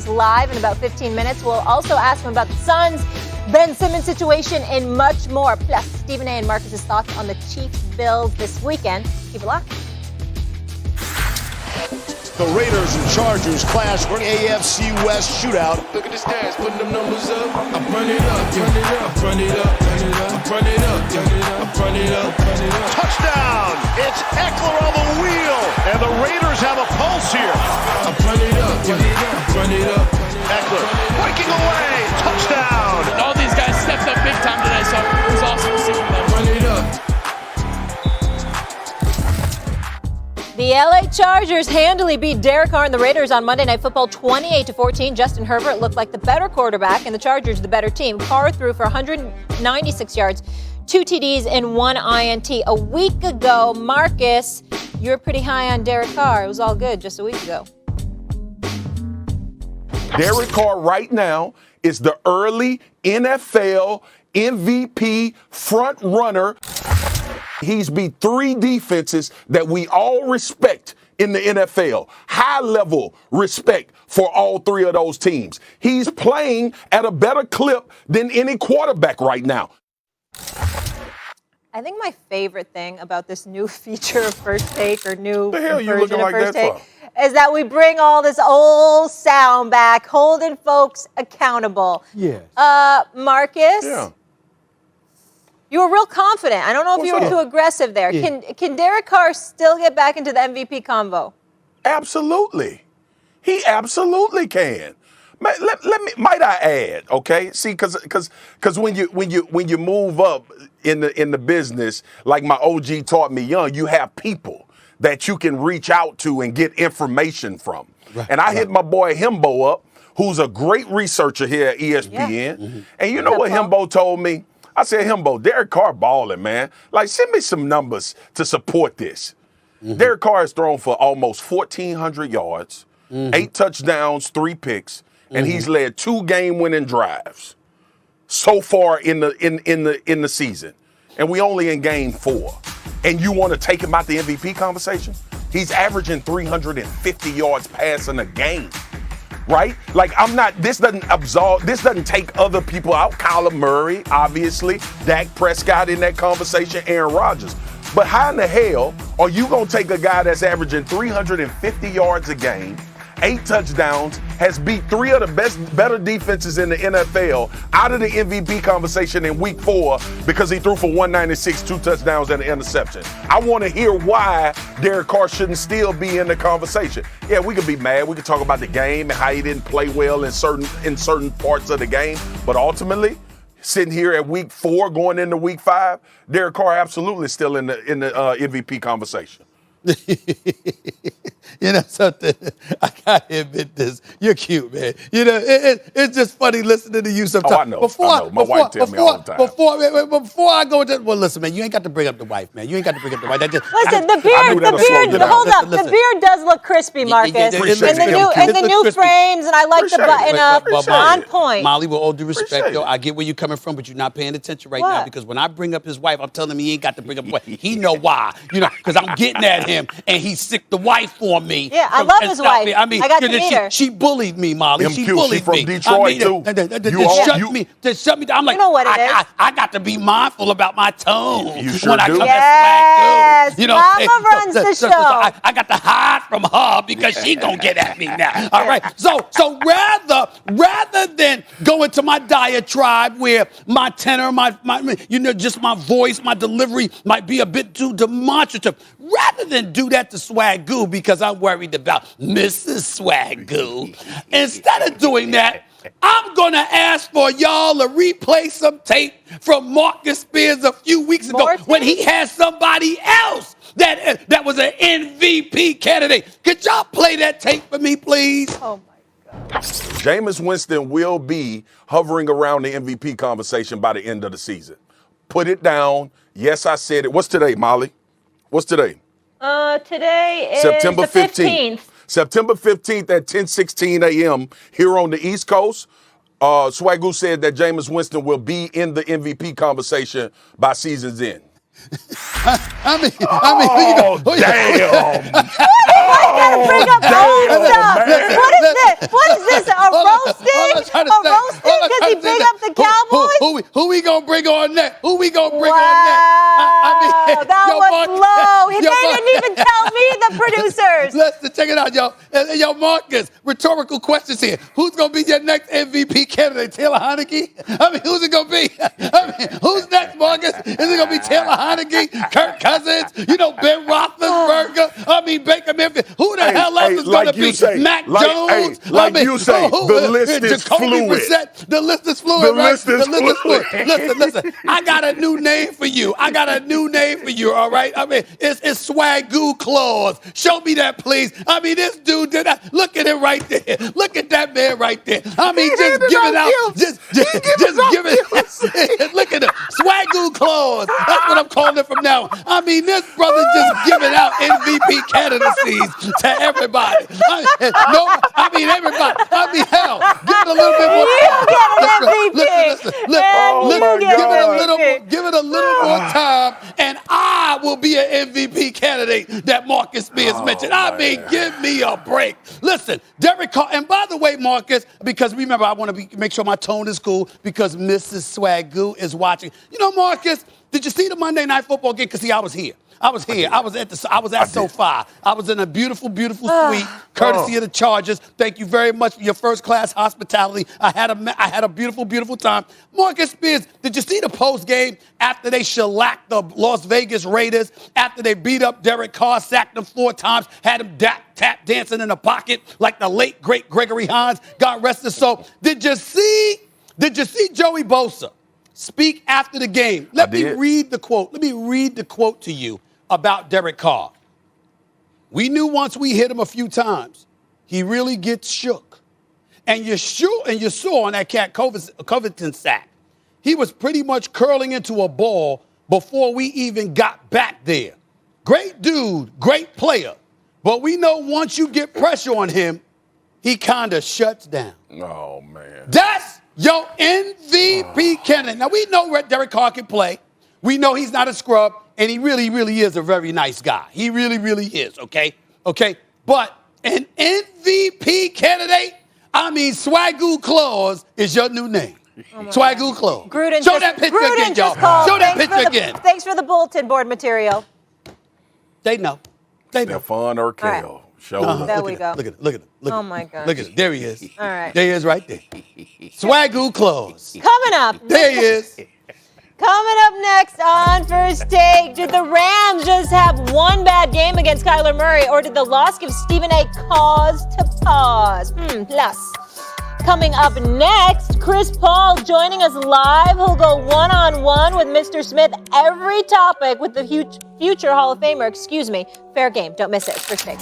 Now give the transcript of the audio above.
live in about 15 minutes. We'll also ask him about the Suns, Ben Simmons situation, and much more. Plus, Stephen A. and Marcus's thoughts on the Chiefs-Bills this weekend. Keep it locked. The Raiders and Chargers clash for an AFC West shootout. Look at the stats, putting them numbers up. I run it up, run it up, run it up, run it up, run it up, run it up, run it up, run it up. Touchdown! It's Eckler on the wheel, and the Raiders have a pulse here. I run it up, run it up, run it up. Eckler breaking away, touchdown! All these guys stepped up big time today, so it was awesome to see them. Run it up. The LA Chargers handily beat Derek Carr and the Raiders on Monday Night Football 28-14. Justin Herbert looked like the better quarterback and the Chargers the better team. Carr threw for 196 yards, 2 TDs, and 1 INT. A week ago, Marcus, you were pretty high on Derek Carr. It was all good just a week ago. Derek Carr right now is the early NFL MVP front runner. He's beat 3 defenses that we all respect in the NFL. High level respect for all 3 of those teams. He's playing at a better clip than any quarterback right now. I think my favorite thing about this new feature of First Take or new The hell you version looking of like First that Take for? is that we bring all this old sound back, holding folks accountable. Yes. Marcus? Yeah. You were real confident. I don't know if you were What's too up? aggressive there. Yeah. Can Derek Carr still get back into the MVP convo? Absolutely. He absolutely can. Might I add, okay? See, because when you move up in the business, like my OG taught me young, you have people that you can reach out to and get information from. Right, and I hit my boy Himbo up, who's a great researcher here at ESPN. Yeah. Mm-hmm. And you know what Himbo told me? I said, Himbo, Derek Carr balling, man. Like, send me some numbers to support this. Derek Carr has thrown for almost 1,400 yards, 8 touchdowns, 3 picks, and he's led 2 game-winning drives so far in the season. And we only in game 4. And you want to take him out the MVP conversation? He's averaging 350 yards passing a game. Right? Like, this doesn't take other people out. Kyler Murray, obviously, Dak Prescott in that conversation, Aaron Rodgers. But how in the hell are you going to take a guy that's averaging 350 yards a game, 8 touchdowns, has beat 3 of the better defenses in the NFL out of the MVP conversation in week 4 because he threw for 196, 2 touchdowns and an interception? I want to hear why Derek Carr shouldn't still be in the conversation. Yeah, we could be mad. We could talk about the game and how he didn't play well in certain parts of the game. But ultimately, sitting here at week 4 going into week 5, Derek Carr absolutely still in the MVP conversation. You know something? I gotta admit this. You're cute, man. You know, it's just funny listening to you sometimes. Oh, I know. My wife tells me all the time. Before I go into, well, listen, man, you ain't got to bring up the wife, man. You ain't got to bring up the wife. Listen, the beard, hold up. The beard does look crispy, Marcus. In the new frames, and I like the button up. On point. Molly, with all due respect, yo, I get where you're coming from, but you're not paying attention right now because when I bring up his wife, I'm telling him he ain't got to bring up the wife. He know why. You know, because I'm getting at him, and he sicked the wife for me. Yeah, I love his wife. I got to meet her. She bullied me, Molly. She bullied from me. Detroit, too. To shut me down. I'm like, you know what it is. I got to be mindful about my tone You sure when I do. come Yes, to Swag. You know, Mama runs the show. I got to hide from her because she gonna get at me now. All right. So rather than go into my diatribe where my tenor, my just my voice, my delivery might be a bit too demonstrative, rather than do that to Swagoo because I'm worried about Mrs. Swagoo, instead of doing that, I'm going to ask for y'all to replay some tape from Marcus Spears a few weeks ago when he had somebody else that was an MVP candidate. Could y'all play that tape for me, please? Oh, my God. Jameis Winston will be hovering around the MVP conversation by the end of the season. Put it down. Yes, I said it. What's today, Molly? What's today? Today is September the 15th. September 15th at 10:16 a.m. here on the East Coast. Swagoo said that Jameis Winston will be in the MVP conversation by season's end. I mean, damn. gotta bring up old stuff. man. What is this? What is this? A roasting? Because he bring up the Cowboys? Who we gonna bring on next? Who we gonna bring Wow, on next? that was low. They didn't even tell me, the producers. Listen, check it out, y'all. Yo, Marcus, rhetorical questions here. Who's going to be your next MVP candidate? Taylor Heineke? I mean, who's it going to be? I mean, who's next, Marcus? Is it going to be Taylor Heineke, Kirk Cousins, Ben Roethlisberger? I mean, Baker Mayfield. Who the hell else is going to be? Mac Jones? The list is fluid. Brissett. The list is fluid, right? The list is fluid. Listen. I got a new name for you. All right? I mean, it's Swagoo Claus. Show me that, please. I mean, this dude did that. Look at him right there. Look at that man right there. I mean, just give it out. Just give it. Look at him. Swagoo Claus. That's what I'm calling it from now on. I mean, this brother just giving out MVP candidacies to everybody. Everybody. I mean, hell, give it a little bit more time. Give it a little more time, and I will be an MVP candidate that Marcus Spears mentioned. I mean, give me a break. Listen, Derek Carr, and by the way, Marcus, because remember, I want to make sure my tone is cool because Mrs. Swagoo is watching. You know, Marcus, did you see the Monday Night Football game? Because, see, I was here. I was at SoFi. I was in a beautiful, beautiful suite, courtesy of the Chargers. Thank you very much for your first-class hospitality. I had a beautiful, beautiful time. Marcus Spears, did you see the post game after they shellacked the Las Vegas Raiders, after they beat up Derek Carr, sacked him 4 times, had him tap dancing in the pocket like the late great Gregory Hines? God rest his soul. Did you see Joey Bosa speak after the game? Let me read the quote to you about Derek Carr. We knew once we hit him a few times, he really gets shook. And you saw on that Cat Covington sack, he was pretty much curling into a ball before we even got back there. Great dude, great player. But we know once you get pressure on him, he kind of shuts down. Oh, man. That's your MVP candidate. Now, we know Derek Carr can play. We know he's not a scrub, and he really, really is a very nice guy. He really, really is, okay? But an MVP candidate, I mean, Swagoo Claus is your new name. Swagoo Claus. Show that picture again, y'all. Show that picture again. Thanks for the bulletin board material. They know. Stephon Urkel. Right. Show There we go. Look at it. Oh, my God. Look at it. There he is. All right. There he is right there. Swagoo Claus. Coming up. There he is. Coming up next on First Take, did the Rams just have one bad game against Kyler Murray, or did the loss give Stephen A. cause to pause? Plus. Coming up next, Chris Paul joining us live. He'll go one-on-one with Mr. Smith. Every topic with the future Hall of Famer. Fair game. Don't miss it. First Take.